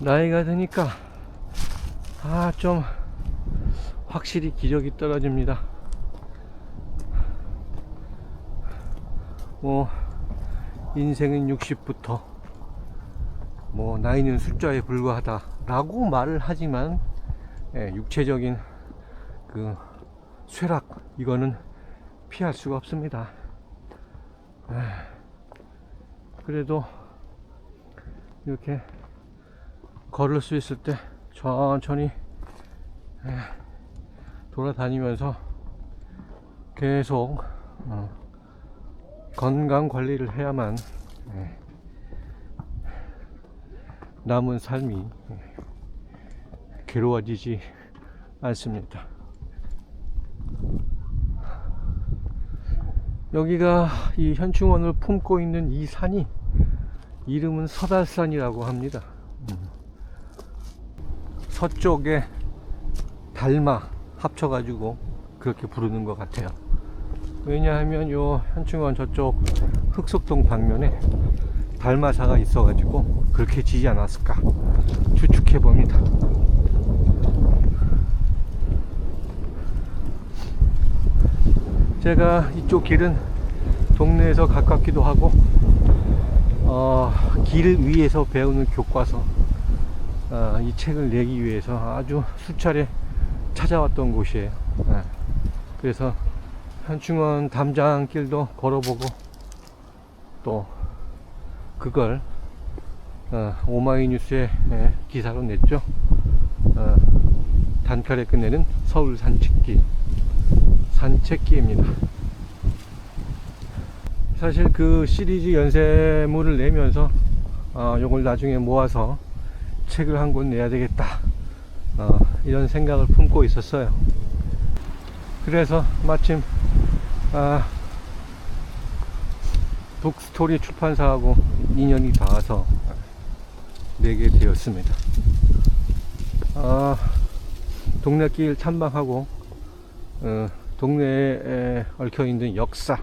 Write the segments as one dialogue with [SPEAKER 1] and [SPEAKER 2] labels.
[SPEAKER 1] 나이가 드니까 좀 확실히 기력이 떨어집니다. 뭐 인생은 60부터 뭐 나이는 숫자에 불과하다 라고 말을 하지만 육체적인 그 쇠락 이거는 피할 수가 없습니다. 그래도 이렇게 걸을 수 있을 때 천천히 돌아다니면서 계속 건강 관리를 해야만 남은 삶이 괴로워지지 않습니다. 여기가 이 현충원을 품고 있는 이 산이 이름은 서달산이라고 합니다. 서쪽에 달마 합쳐가지고 그렇게 부르는 것 같아요. 왜냐하면 요 현충원 저쪽 흑석동 방면에 달마사가 있어가지고 그렇게 지지 않았을까 추측해 봅니다. 제가 이쪽 길은 동네에서 가깝기도 하고 길 위에서 배우는 교과서 이 책을 내기 위해서 아주 수차례 찾아왔던 곳이에요. 그래서 현충원 담장길도 걸어보고 또 그걸 오마이뉴스에 기사로 냈죠. 단칼에 끝내는 서울 산책기입니다. 사실 그 시리즈 연세물을 내면서 요걸 나중에 모아서 책을 한 권 내야 되겠다 이런 생각을 품고 있었어요. 그래서 마침 북스토리 출판사하고 인연이 닿아서 내게 되었습니다. 동네길 탐방하고 동네에 얽혀있는 역사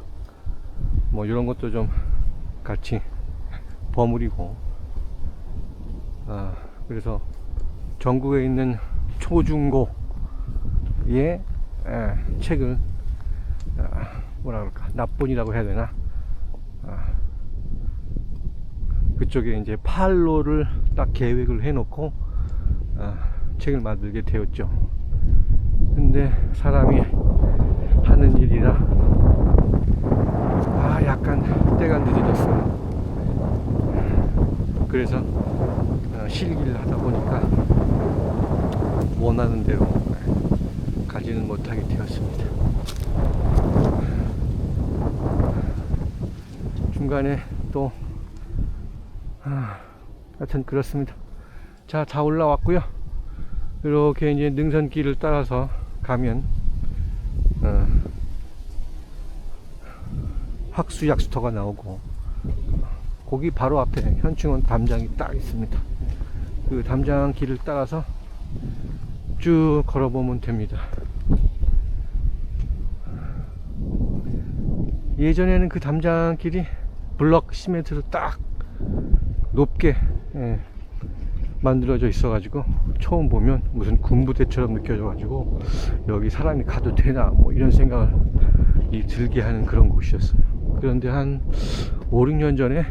[SPEAKER 1] 뭐 이런 것도 좀 같이 버무리고 그래서 전국에 있는 초중고의 책을 뭐라 그럴까 납본이라고 해야 되나 그쪽에 이제 팔로를 딱 계획을 해놓고 책을 만들게 되었죠. 근데 사람이 하는 일이라 약간 때가 늦어졌어요. 그래서 실기를 하다 보니까 원하는 대로 가지는 못하게 되었습니다. 중간에 또 하여튼 그렇습니다. 자, 다 올라왔고요. 이렇게 이제 능선길을 따라서 가면 확수약수터가 나오고 거기 바로 앞에 현충원 담장이 딱 있습니다. 그 담장 길을 따라서 쭉 걸어보면 됩니다. 예전에는 그 담장 길이 블럭 시멘트로 딱 높게 만들어져 있어 가지고 처음 보면 무슨 군부대처럼 느껴져 가지고 여기 사람이 가도 되나 뭐 이런 생각을 들게 하는 그런 곳이었어요. 그런데 한 5, 6년 전에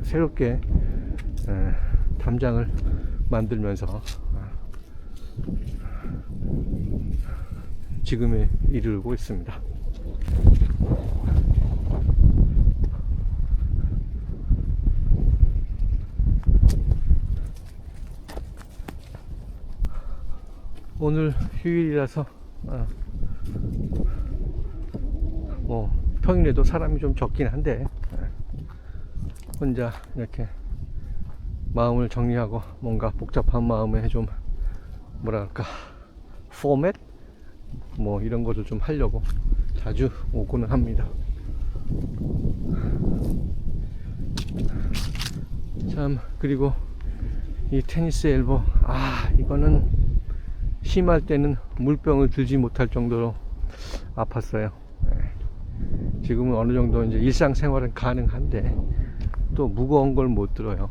[SPEAKER 1] 새롭게 담장을 만들면서 지금에 이르고 있습니다. 오늘 휴일이라서 뭐 평일에도 사람이 좀 적긴 한데 혼자 이렇게 마음을 정리하고 뭔가 복잡한 마음에 좀 뭐랄까 포맷 뭐 이런 것을 좀 하려고 자주 오고는 합니다. 참 그리고 이 테니스 엘보 이거는 심할 때는 물병을 들지 못할 정도로 아팠어요. 지금은 어느 정도 이제 일상생활은 가능한데 또 무거운 걸 못 들어요.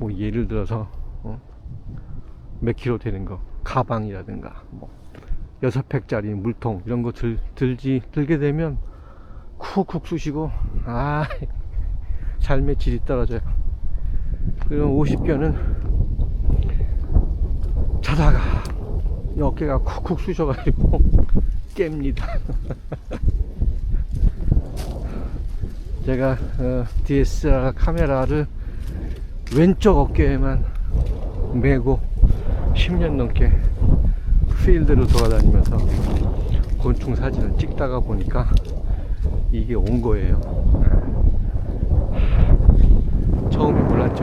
[SPEAKER 1] 뭐 예를 들어서 몇 킬로 되는 거 가방이라든가 뭐 6팩짜리 물통 이런 거 들게 되면 쿡쿡 쑤시고 삶의 질이 떨어져요. 그럼 50견은 자다가 어깨가 쿡쿡 쑤셔가지고 깹니다. 제가 DSLR 카메라를 왼쪽 어깨에만 메고 10년 넘게 필드로 돌아다니면서 곤충 사진을 찍다가 보니까 이게 온 거예요. 처음에 몰랐죠.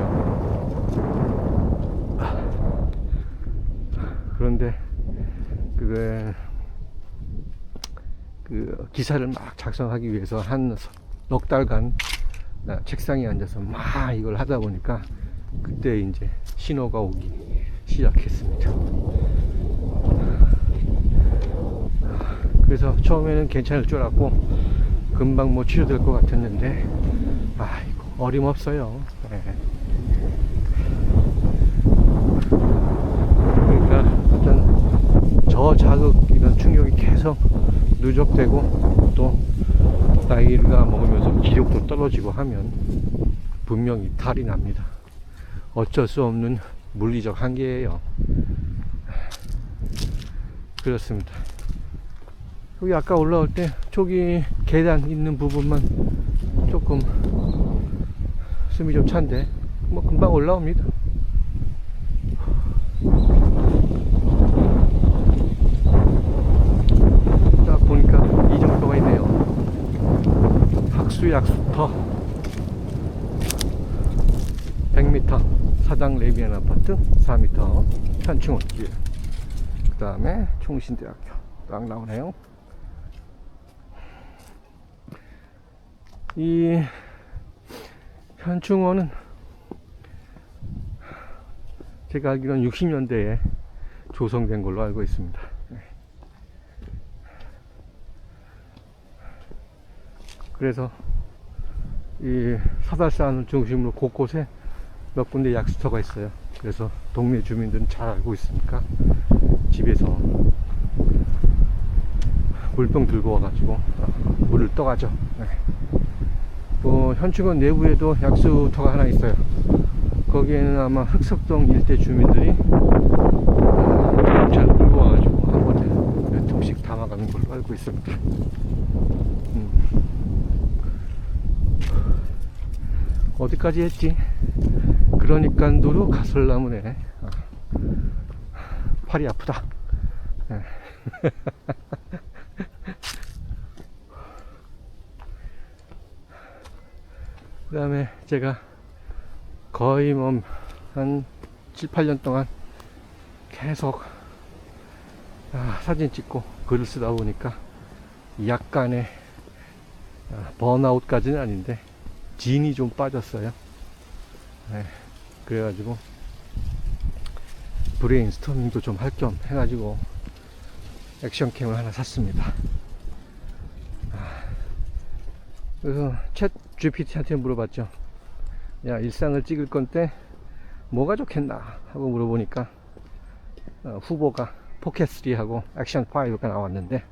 [SPEAKER 1] 그런데 그 기사를 막 작성하기 위해서 한 넉 달간 책상에 앉아서 막 이걸 하다 보니까 그때 이제 신호가 오기 시작했습니다. 그래서 처음에는 괜찮을 줄 알았고 금방 뭐 치료될 것 같았는데 아이고 어림없어요. 네. 그러니까 어떤 저자극 이런 충격이 계속 누적되고 또 나이가 먹으면서 기력도 떨어지고 하면 분명히 탈이 납니다. 어쩔 수 없는 물리적 한계예요. 그렇습니다. 여기 아까 올라올 때 저기 계단 있는 부분만 조금 숨이 좀 찬데 뭐 금방 올라옵니다. 딱 보니까 이 정도가 있네요. 학수약수터 100m 사당 레비안 아파트 4m 현충원길, 그 다음에 충신대학교 딱 나오네요. 이 현충원은 제가 알기로는 60년대에 조성된 걸로 알고 있습니다. 그래서 이 사달산을 중심으로 곳곳에 몇 군데 약수터가 있어요. 그래서 동네 주민들은 잘 알고 있으니까 집에서 물병 들고 와가지고 물을 떠가죠. 현충원 내부에도 약수터가 하나 있어요. 거기에는 아마 흑석동 일대 주민들이 잘 물고 와가지고 한 번에 몇 통씩 담아가는 걸로 알고 있습니다. 어디까지 했지? 그러니까 누루 가설나무네. 팔이 아프다. 그 다음에 제가 거의 뭐 한 7, 8년 동안 계속 사진 찍고 글을 쓰다 보니까 약간의 번아웃까지는 아닌데 진이 좀 빠졌어요. 그래가지고 브레인스토밍도 좀 할 겸 해가지고 액션캠을 하나 샀습니다. 그래서 챗 GPT한테 물어봤죠. 야, 일상을 찍을 건데 뭐가 좋겠나 하고 물어보니까 후보가 포켓3하고 액션5가 나왔는데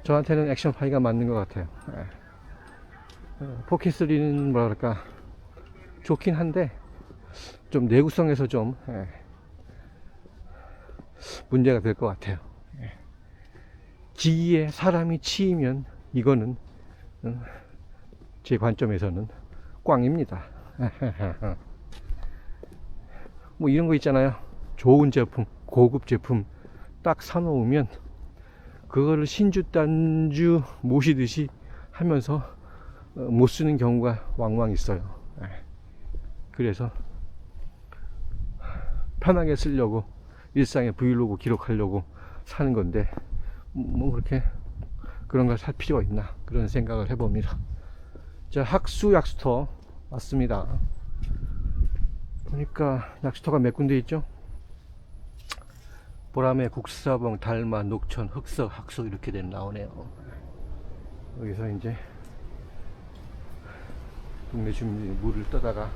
[SPEAKER 1] 저한테는 액션5가 맞는 것 같아요. 포켓3는 뭐라 그럴까 좋긴 한데 좀 내구성에서 좀 문제가 될 것 같아요. 기기에 사람이 치이면 이거는 제 관점에서는 꽝입니다. 뭐 이런 거 있잖아요. 좋은 제품, 고급 제품 딱 사놓으면 그거를 신주 단주 모시듯이 하면서 못 쓰는 경우가 왕왕 있어요. 그래서 편하게 쓰려고 일상의 브이로그 기록하려고 사는 건데 뭐 그렇게 그런 걸 살 필요가 있나 그런 생각을 해봅니다. 자, 학수 약수터 왔습니다. 보니까 약수터가 몇 군데 있죠? 보라매, 국사봉, 달마, 녹천, 흑석, 학수 이렇게 나오네요. 여기서 이제 동네 주민들이 물을 떠다가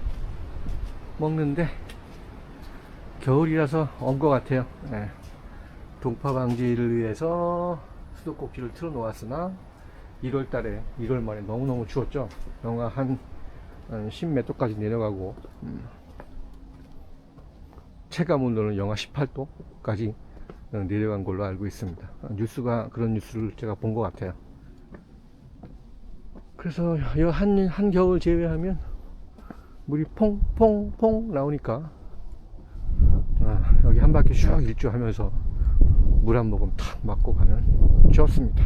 [SPEAKER 1] 먹는데 겨울이라서 언 것 같아요. 예. 동파 방지를 위해서 수도꼭지를 틀어 놓았으나 1월 달에 1월 말에 너무너무 추웠죠. 영하 한 10몇 도까지 내려가고 체감 온도는 영하 18도까지 내려간 걸로 알고 있습니다. 그런 뉴스를 제가 본 것 같아요. 그래서 한 겨울 제외하면 물이 퐁퐁퐁 나오니까 여기 한 바퀴 슉 일주하면서 물 한 모금 탁 맞고 가면 좋습니다.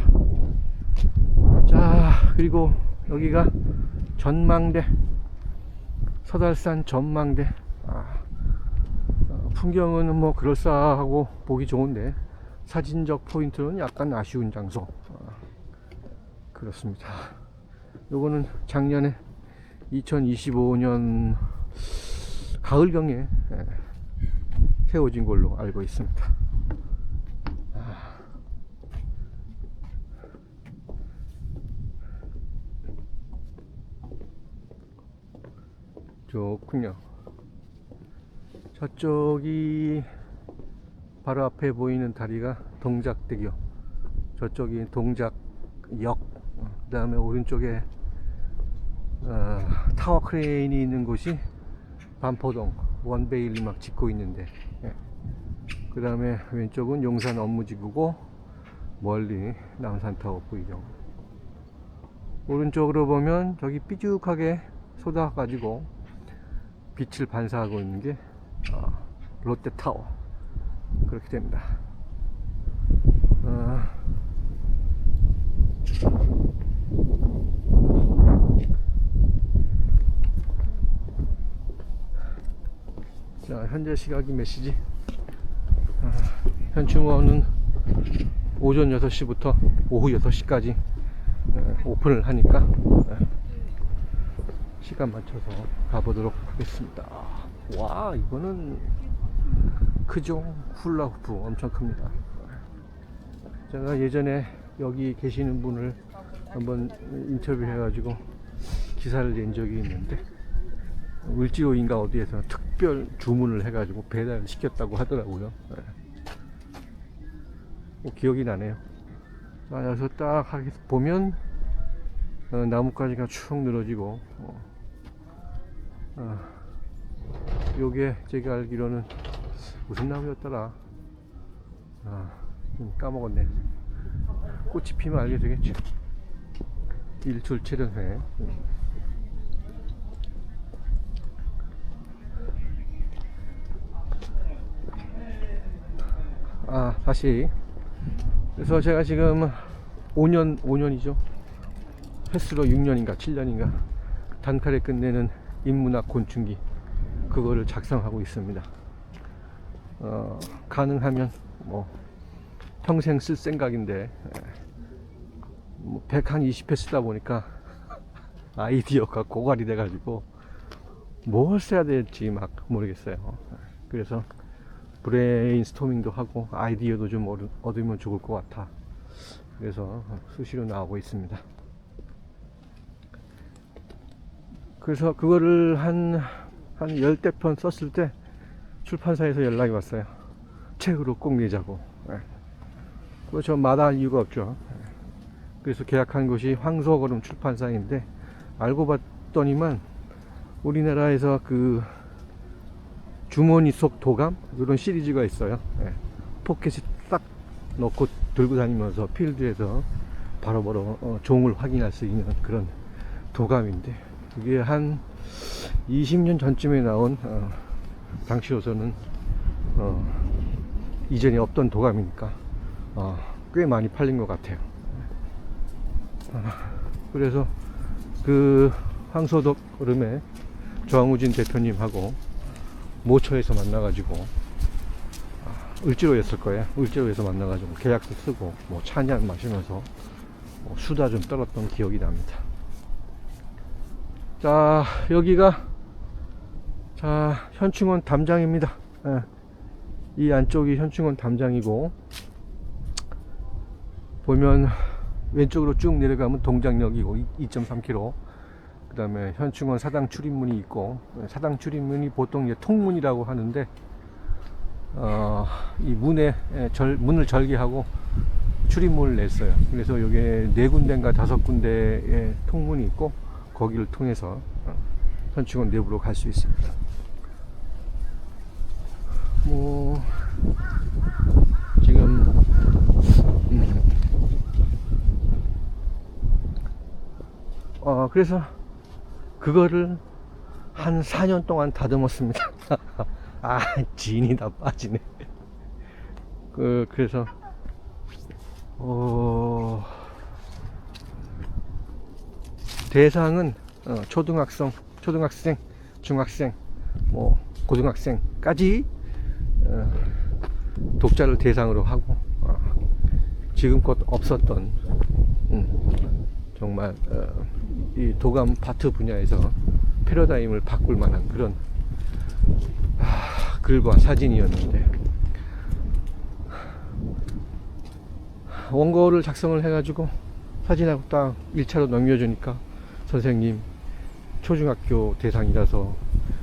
[SPEAKER 1] 자, 그리고 여기가 전망대, 서달산 전망대. 풍경은 뭐 그럴싸하고 보기 좋은데 사진적 포인트는 약간 아쉬운 장소. 그렇습니다. 요거는 작년에 2025년 가을경에 세워진 걸로 알고 있습니다. 좋군요. 저쪽이 바로 앞에 보이는 다리가 동작대교, 저쪽이 동작역, 그 다음에 오른쪽에 타워 크레인이 있는 곳이 반포동 원베일리 막 짓고 있는데, 그 다음에 왼쪽은 용산 업무지구고 멀리 남산타워 보이죠. 오른쪽으로 보면 저기 삐죽하게 쏟아 가지고 빛을 반사하고 있는 게 롯데타워. 그렇게 됩니다. 자, 현재 시각이 몇 시지? 현충원은 오전 6시부터 오후 6시까지 오픈을 하니까 시간 맞춰서 가보도록 하겠습니다. 와, 이거는 크죠? 훌라후프 엄청 큽니다. 제가 예전에 여기 계시는 분을 한번 인터뷰 해가지고 기사를 낸 적이 있는데, 을지로인가 어디에서 특별 주문을 해가지고 배달을 시켰다고 하더라고요. 기억이 나네요. 여기서 딱 보면 나뭇가지가 축 늘어지고, 요게 제가 알기로는 무슨 나무였더라. 까먹었네. 꽃이 피면 알게 되겠죠. 일출체련회. 다시. 그래서 제가 지금 5년이죠. 횟수로 6년인가 7년인가 단칼에 끝내는 인문학 곤충기, 그거를 작성하고 있습니다. 가능하면 뭐 평생 쓸 생각인데, 120회 쓰다 보니까 아이디어가 고갈이 돼가지고 뭘 써야 될지 막 모르겠어요. 그래서 브레인스토밍도 하고 아이디어도 좀 얻으면 좋을 것 같아. 그래서 수시로 나오고 있습니다. 그래서 그거를 한 10대 편 썼을 때 출판사에서 연락이 왔어요. 책으로 꼭 내자고. 그거 저 마다할 이유가 없죠. 그래서 계약한 곳이 황소걸음 출판사인데, 알고 봤더니만 우리나라에서 그 주머니 속 도감, 이런 시리즈가 있어요. 포켓에 딱 넣고 들고 다니면서 필드에서 바로바로 종을 확인할 수 있는 그런 도감인데, 그게 한 20년 전쯤에 나온 당시로서는 이전에 없던 도감이니까 꽤 많이 팔린 것 같아요. 그래서 그 황소덕 얼음에 정우진 대표님하고 모처에서 만나가지고, 을지로였을 거예요. 을지로에서 만나가지고 계약서 쓰고 뭐 차 한잔 마시면서 수다 좀 떨었던 기억이 납니다. 자, 여기가 현충원 담장입니다. 이 안쪽이 현충원 담장이고, 보면 왼쪽으로 쭉 내려가면 동작역이고 2.3km, 그 다음에 현충원 사당 출입문이 있고, 사당 출입문이 보통 이제 통문이라고 하는데, 이 문을 절개하고 출입문을 냈어요. 그래서 여기에 4군데인가 5군데의 통문이 있고, 거기를 통해서 현충원 내부로 갈 수 있습니다. 뭐 지금 그래서 그거를 한 4년 동안 다듬었습니다. 아, 진이 다 빠지네. 그래서 대상은 초등학생, 중학생, 뭐 고등학생까지 독자를 대상으로 하고, 지금껏 없었던 정말 이 도감 파트 분야에서 패러다임을 바꿀 만한 그런 글과 사진이었는데, 원고를 작성을 해가지고 사진하고 딱 1차로 넘겨주니까, 선생님 초중학교 대상이라서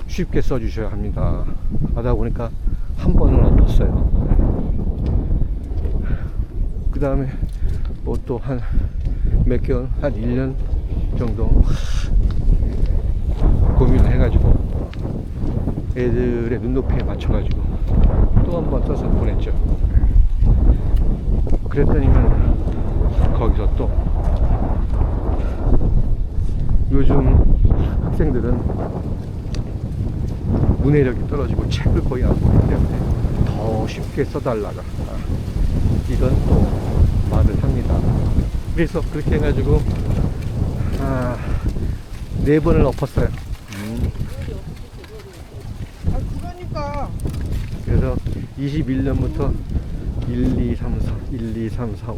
[SPEAKER 1] 쉽게 써주셔야 합니다 하다 보니까 한 번은 엎었어요. 그 다음에 뭐 또 한 몇 개월, 한 1년 정도 고민을 해가지고 애들의 눈높이에 맞춰가지고 또 한 번 써서 보냈죠. 그랬더니만 거기서 또 요즘 학생들은 문해력이 떨어지고 책을 거의 안 보기 때문에 더 쉽게 써달라가 이런 또 말을 합니다. 그래서 그렇게 해가지고 4번을 엎었어요.
[SPEAKER 2] 그러니까
[SPEAKER 1] 그래서 21년부터 1, 2, 3, 4, 1, 2, 3, 4,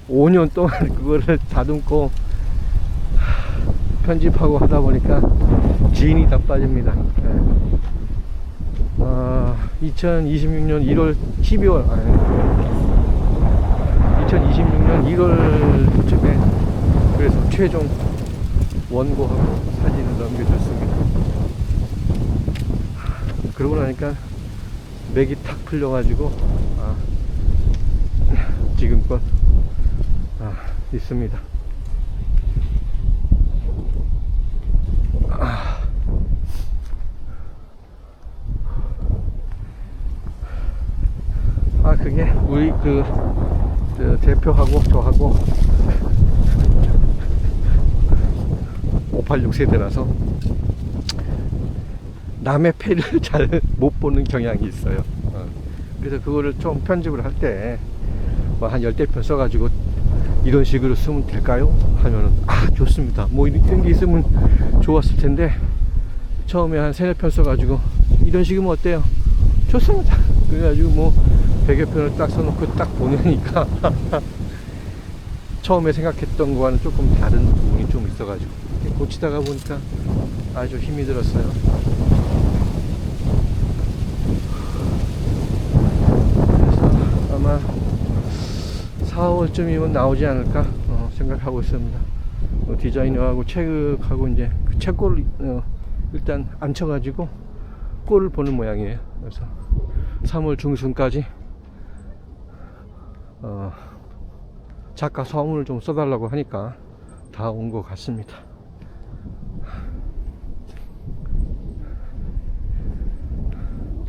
[SPEAKER 1] 5년 동안 그거를 다듬고 편집하고 하다 보니까 진이 다 빠집니다. 2026년 1월 12월 2026년 1월쯤에 그래서 최종 원고하고 사진을 넘겨줬습니다. 그러고 나니까 맥이 탁 풀려가지고 지금껏 있습니다. 그게 우리 그 대표하고 저하고 586 세대라서 남의 패를 잘 못 보는 경향이 있어요. 그래서 그거를 좀 편집을 할 때 뭐 한 10대 편 써가지고 이런 식으로 쓰면 될까요? 하면은 좋습니다. 뭐 이런 게 있으면 좋았을 텐데, 처음에 한 3-4편 써가지고 이런 식이면 어때요? 좋습니다. 그래가지고 뭐 100여 편을 딱 써놓고 딱 보내니까 처음에 생각했던 거와는 조금 다른 부분이 좀 있어가지고 고치다가 보니까 아주 힘이 들었어요. 그래서 아마 4월쯤이면 나오지 않을까 생각하고 있습니다. 디자이너하고 체크하고 이제 그 책골을 일단 앉혀가지고 꼴을 보는 모양이에요. 그래서 3월 중순까지 작가 서문을 좀 써달라고 하니까 다 온 것 같습니다.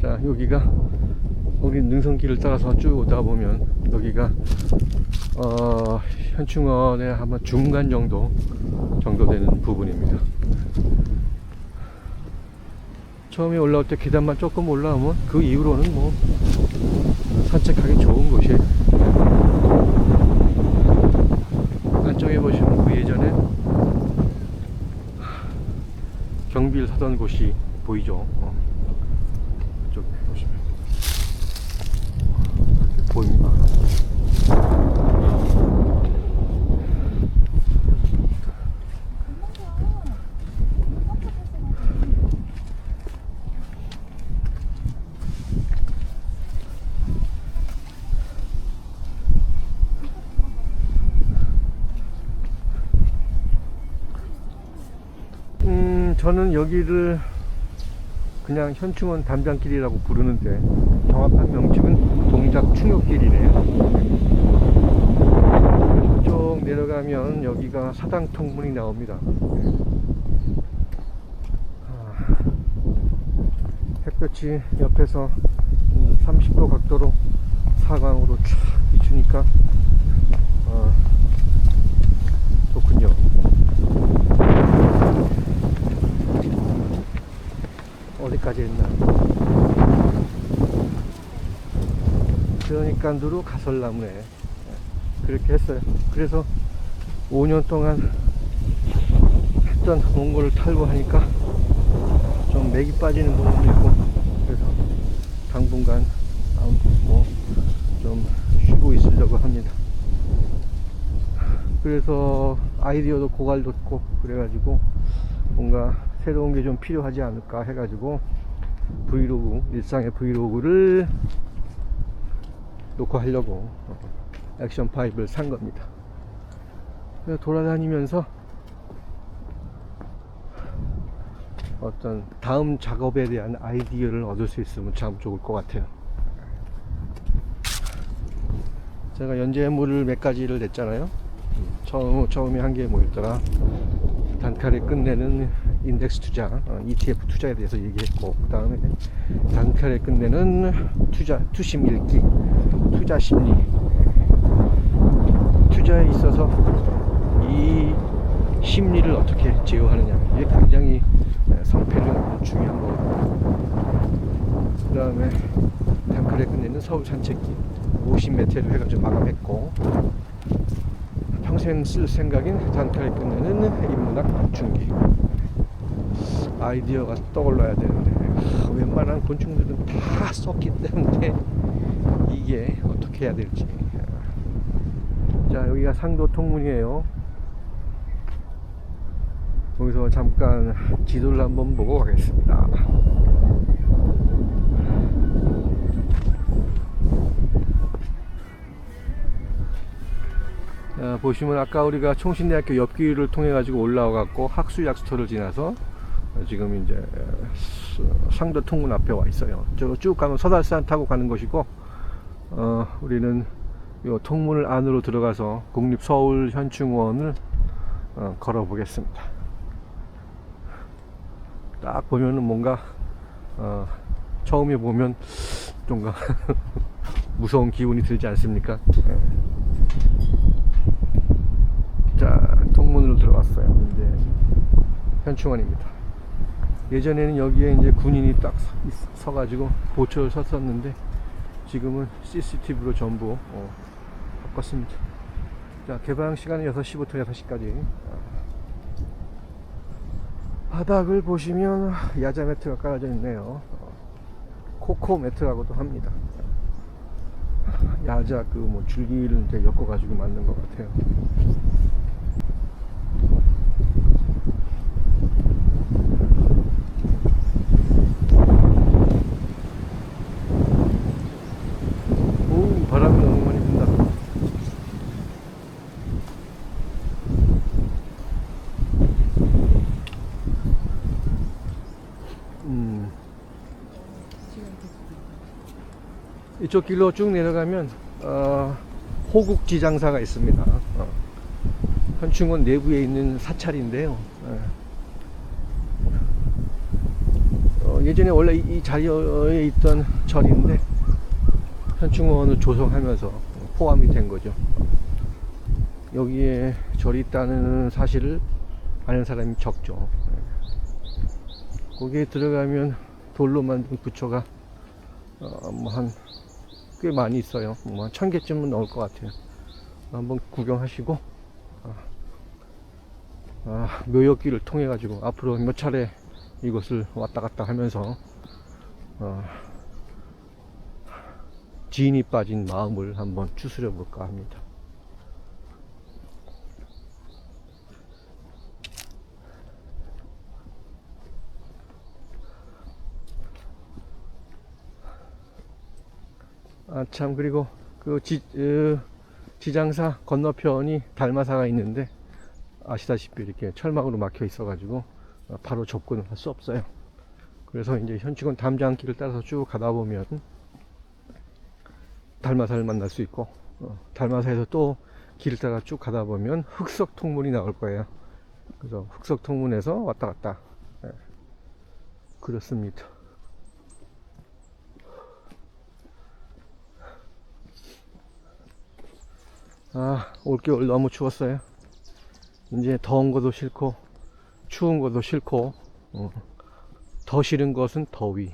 [SPEAKER 1] 자, 여기가 우리 능선길을 따라서 쭉 오다 보면 여기가 현충원의 아마 중간 정도 되는 부분입니다. 처음에 올라올 때 계단만 조금 올라오면 그 이후로는 뭐 산책하기 좋은 곳이에요. 안쪽에 보시면 그 예전에 경비를 하던 곳이 보이죠. 이쪽에 보시면 이렇게 보입니다. 저는 여기를 그냥 현충원 담장길이라고 부르는데 정확한 명칭은 동작충욕길이네요. 쭉 내려가면 여기가 사당통문이 나옵니다. 햇볕이 옆에서 30도 각도로 사광으로 쫙 비추니까 좋군요. 어디까지 했나? 그러니까 누루 가설나무네. 그렇게 했어요. 그래서 5년 동안 했던 몽골을 탈구하니까 좀 맥이 빠지는 부분도 있고, 그래서 당분간 좀 쉬고 있으려고 합니다. 그래서 아이디어도 고갈됐고 그래가지고 뭔가 새로운 게 좀 필요하지 않을까 해가지고 브이로그, 일상의 브이로그를 놓고 하려고 액션 5를 산 겁니다. 그래서 돌아다니면서 어떤 다음 작업에 대한 아이디어를 얻을 수 있으면 참 좋을 것 같아요. 제가 연재물을 몇 가지를 냈잖아요. 처음에 한 게 뭐였더라? 단칼에 끝내는 인덱스 투자, ETF 투자에 대해서 얘기했고, 그 다음에 단칼에 끝내는 투심 읽기, 투자 심리. 투자에 있어서 이 심리를 어떻게 제어하느냐, 이게 굉장히 성패는 중요한 거거든요. 그 다음에 단칼에 끝내는 서울 산책기 50m를 해가지고 마감했고, 평생 쓸 생각인 단칼에 끝내는 인문학 맞춤기. 아이디어가 떠올라야 되는데 웬만한 곤충들은 다 썼기 때문에 이게 어떻게 해야 될지. 자, 여기가 상도 통문이에요. 여기서 잠깐 지도를 한번 보고 가겠습니다. 보시면 아까 우리가 총신대학교 옆길을 통해 가지고 올라와 갖고 학수약수터를 지나서 지금 이제 상도 통문 앞에 와 있어요. 저 쭉 가면 서달산 타고 가는 것이고, 우리는 요 통문을 안으로 들어가서 국립서울현충원을 걸어 보겠습니다. 딱 보면은 뭔가 처음에 보면 뭔가 무서운 기운이 들지 않습니까? 자, 통문으로 들어왔어요. 이제 현충원입니다. 예전에는 여기에 이제 군인이 딱 서가지고 보초를 섰었는데 지금은 CCTV로 전부 바꿨습니다. 자, 개방 시간은 6시부터 6시까지. 바닥을 보시면 야자 매트가 깔아져 있네요. 코코 매트라고도 합니다. 야자 그 뭐 줄기를 이제 엮어 가지고 만든 것 같아요. 오, 바람이 너무 많이 분다. 이쪽 길로 쭉 내려가면 호국지장사가 있습니다. 현충원 내부에 있는 사찰인데요. 예전에 원래 이 자리에 있던 절인데 현충원을 조성하면서 포함이 된 거죠. 여기에 절이 있다는 사실을 아는 사람이 적죠. 거기에 들어가면 돌로 만든 부처가 뭐 한 꽤 많이 있어요. 뭐 한 1000개쯤은 넘을 것 같아요. 한번 구경하시고 묘역길을 통해 가지고 앞으로 몇 차례 이곳을 왔다 갔다 하면서 진이 빠진 마음을 한번 추스려 볼까 합니다. 참, 그리고 그 지장사 건너편이 달마사가 있는데 아시다시피 이렇게 철망으로 막혀 있어 가지고 바로 접근을 할 수 없어요. 그래서 이제 현충원 담장길을 따라서 쭉 가다 보면 달마사를 만날 수 있고, 달마사에서 또 길을 따라 쭉 가다 보면 흑석통문이 나올 거예요. 그래서 흑석통문에서 왔다 갔다. 그렇습니다. 올겨울 너무 추웠어요. 이제 더운 것도 싫고 추운 것도 싫고, 더 싫은 것은 더위.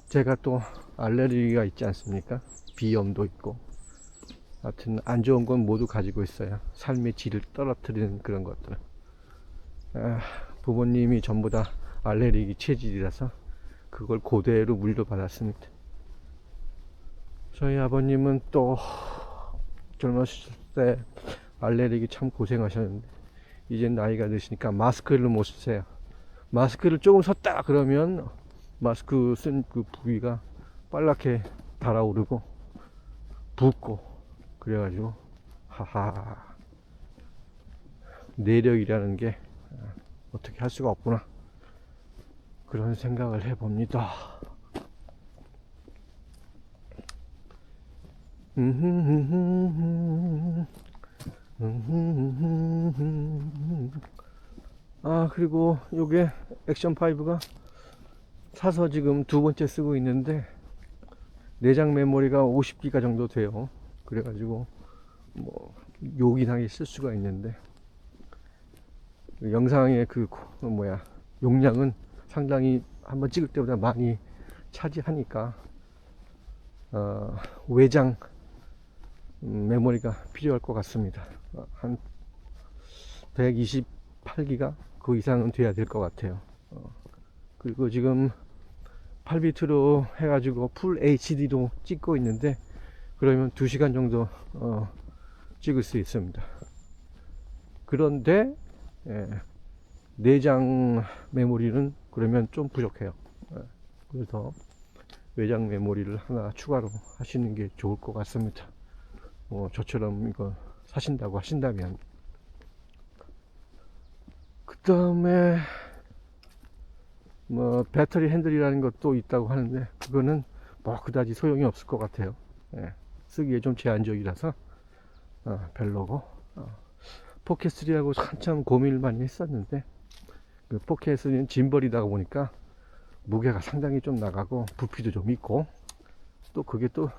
[SPEAKER 1] 제가 또 알레르기가 있지 않습니까? 비염도 있고, 하여튼 안 좋은 건 모두 가지고 있어요. 삶의 질을 떨어뜨리는 그런 것들. 부모님이 전부 다 알레르기 체질이라서 그걸 그대로 물려받았습니다. 저희 아버님은 또 젊었을 때 알레르기 참 고생하셨는데, 이제 나이가 드시니까 마스크를 못 쓰세요. 마스크를 조금 썼다 그러면 마스크 쓴 그 부위가 빨갛게 달아오르고 붓고, 그래가지고 하하, 내력이라는 게 어떻게 할 수가 없구나, 그런 생각을 해봅니다. 그리고 요게 액션5가 사서 지금 두 번째 쓰고 있는데, 내장 메모리가 50기가 정도 돼요. 그래가지고 뭐 요긴하게 쓸 수가 있는데, 영상의 그 용량은 상당히 한번 찍을 때보다 많이 차지하니까 외장 메모리가 필요할 것 같습니다. 한 128기가 그 이상은 돼야 될 것 같아요. 그리고 지금 8비트로 해가지고 풀 HD로 찍고 있는데, 그러면 2시간 정도 찍을 수 있습니다. 그런데 내장 메모리는 그러면 좀 부족해요. 그래서 외장 메모리를 하나 추가로 하시는 게 좋을 것 같습니다. 저처럼 이거 사신다고 하신다면. 그 다음에 뭐 배터리 핸들이라는 것도 있다고 하는데, 그거는 뭐 그다지 소용이 없을 것 같아요. 쓰기에 좀 제한적이라서 별로고, 포켓3하고 한참 고민을 많이 했었는데, 그 포켓3는 짐벌이다 보니까 무게가 상당히 좀 나가고 부피도 좀 있고, 또 그게 또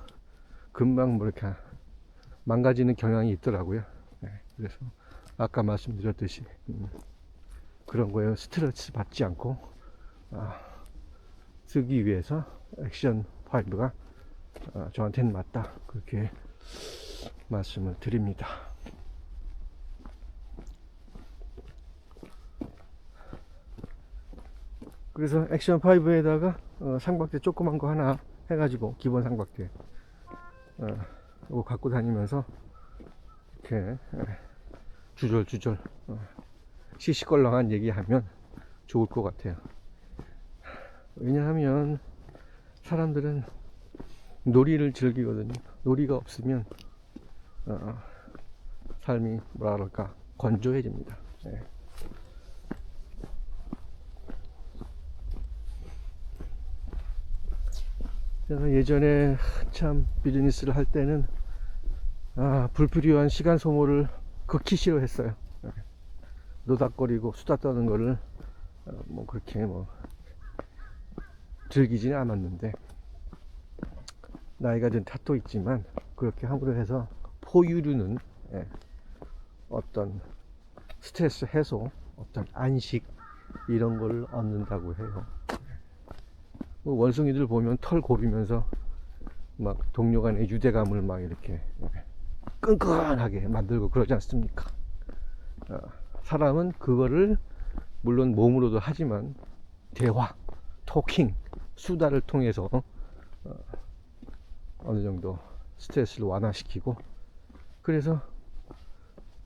[SPEAKER 1] 금방 뭐 이렇게 망가지는 경향이 있더라고요. 그래서 아까 말씀드렸듯이 그런 거에 스트레스 받지 않고 쓰기 위해서 액션5가 저한테는 맞다, 그렇게 말씀을 드립니다. 그래서 액션5에다가 상박대 조그만 거 하나 해가지고, 기본 상박대 이거 갖고 다니면서 이렇게 주절주절 시시껄렁한 얘기하면 좋을 것 같아요. 왜냐하면 사람들은 놀이를 즐기거든요. 놀이가 없으면 삶이 뭐라 그럴까, 건조해집니다. 제가 예전에 참 비즈니스를 할 때는 불필요한 시간 소모를 극히 싫어했어요. 노닥거리고 수다 떠는 거를 뭐 그렇게 뭐 즐기지는 않았는데, 나이가 든 탓도 있지만 그렇게 함으로 해서 포유류는 어떤 스트레스 해소, 어떤 안식, 이런 걸 얻는다고 해요. 원숭이들 보면 털 고리면서 막 동료 간의 유대감을 막 이렇게 끈끈하게 만들고 그러지 않습니까? 사람은 그거를 물론 몸으로도 하지만 대화, 토킹, 수다를 통해서 어느 정도 스트레스를 완화시키고, 그래서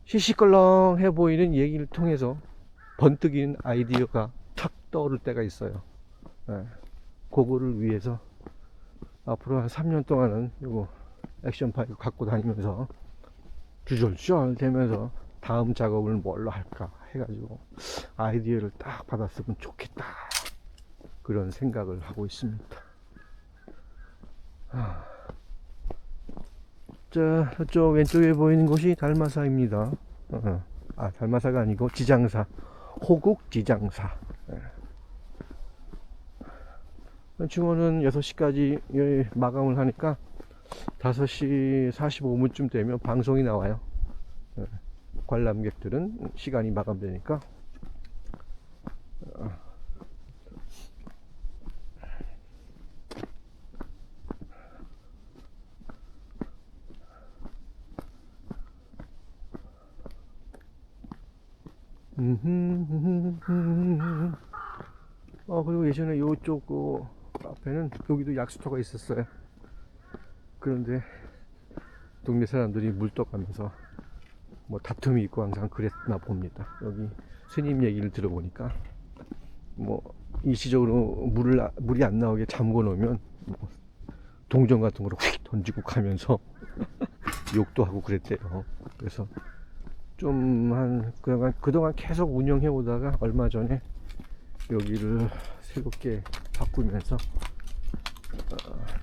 [SPEAKER 1] 시시껄렁해 보이는 얘기를 통해서 번뜩이는 아이디어가 탁 떠오를 때가 있어요. 그거를 위해서 앞으로 한 3년 동안은 이거 액션5 갖고 다니면서 주절주절 되면서 다음 작업을 뭘로 할까 해가지고 아이디어를 딱 받았으면 좋겠다, 그런 생각을 하고 있습니다. 자, 저쪽 왼쪽에 보이는 곳이 달마사입니다. 달마사가 아니고 지장사, 호국 지장사. 증원은 6시까지 마감을 하니까 5시 45분쯤 되면 방송이 나와요. 관람객들은 시간이 마감되니까. 그리고 예전에 요쪽 앞에는 여기도 약수터가 있었어요. 그런데 동네 사람들이 물떡하면서 뭐 다툼이 있고 항상 그랬나 봅니다. 여기 스님 얘기를 들어보니까 뭐 일시적으로 물이 안 나오게 잠궈 놓으면 뭐 동전 같은 거로 휙 던지고 가면서 욕도 하고 그랬대요. 그래서 좀 그동안 계속 운영해 오다가 얼마 전에 여기를 새롭게 바꾸면서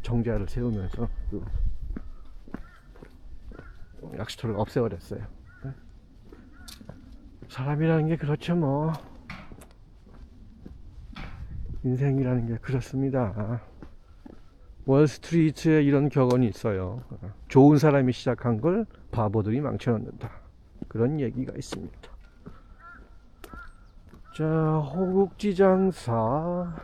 [SPEAKER 1] 정자를 세우면서 그 약수터를 없애버렸어요. 사람이라는 게 그렇죠, 뭐. 인생이라는 게 그렇습니다. 월스트리트에 이런 격언이 있어요. 좋은 사람이 시작한 걸 바보들이 망쳐놓는다, 그런 얘기가 있습니다. 자, 호국지장사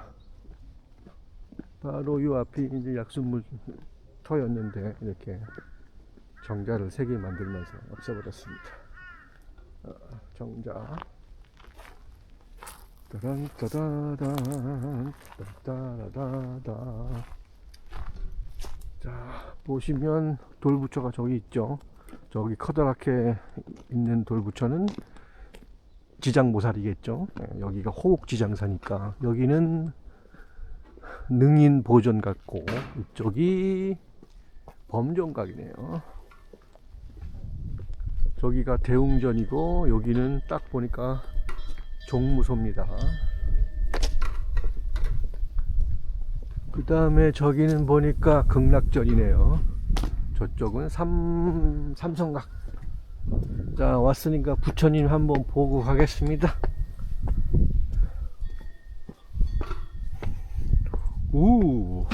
[SPEAKER 1] 바로 요 앞이 이제 약수물터였는데 이렇게 정자를 3개 만들면서 없애버렸습니다. 정자. 따란따다단 따라다다. 자, 보시면 돌부처가 저기 있죠. 저기 커다랗게 있는 돌부처는 지장모살이겠죠. 여기가 호국지장사니까 여기는 능인보전 같고 이쪽이 범종각이네요. 저기가 대웅전이고 여기는 딱 보니까 종무소입니다. 그 다음에 저기는 보니까 극락전이네요. 저쪽은 삼성각. 자, 왔으니까 부처님 한번 보고 가겠습니다. 우.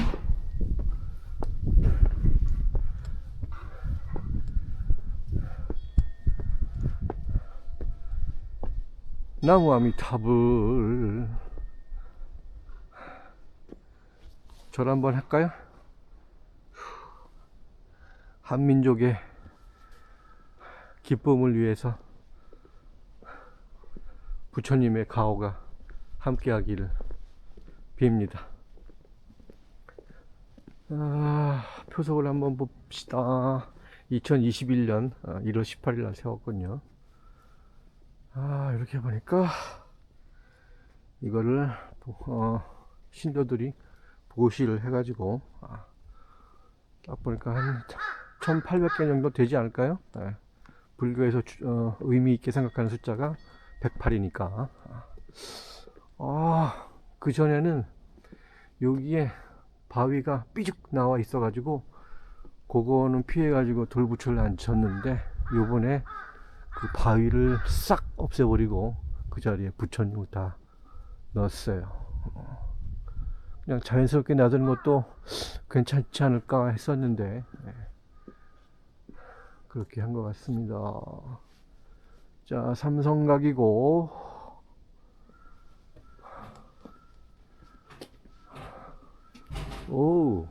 [SPEAKER 1] 나무 아미타불. 절 한번 할까요? 한민족의 기쁨을 위해서 부처님의 가호가 함께하기를 빕니다. 표석을 한번 봅시다. 2021년 1월 18일 날 세웠군요. 이렇게 보니까 이거를 신도들이 보시를 해가지고 딱 보니까 한 1800개 정도 되지 않을까요? 불교에서 의미 있게 생각하는 숫자가 108이니까. 그 전에는 여기에 바위가 삐죽 나와 있어 가지고 그거는 피해 가지고 돌부처를 안 쳤는데 요번에 그 바위를 싹 없애버리고 그 자리에 부처님을 다 넣었어요. 그냥 자연스럽게 놔두는 것도 괜찮지 않을까 했었는데 그렇게 한 것 같습니다. 자, 삼성각이고 오,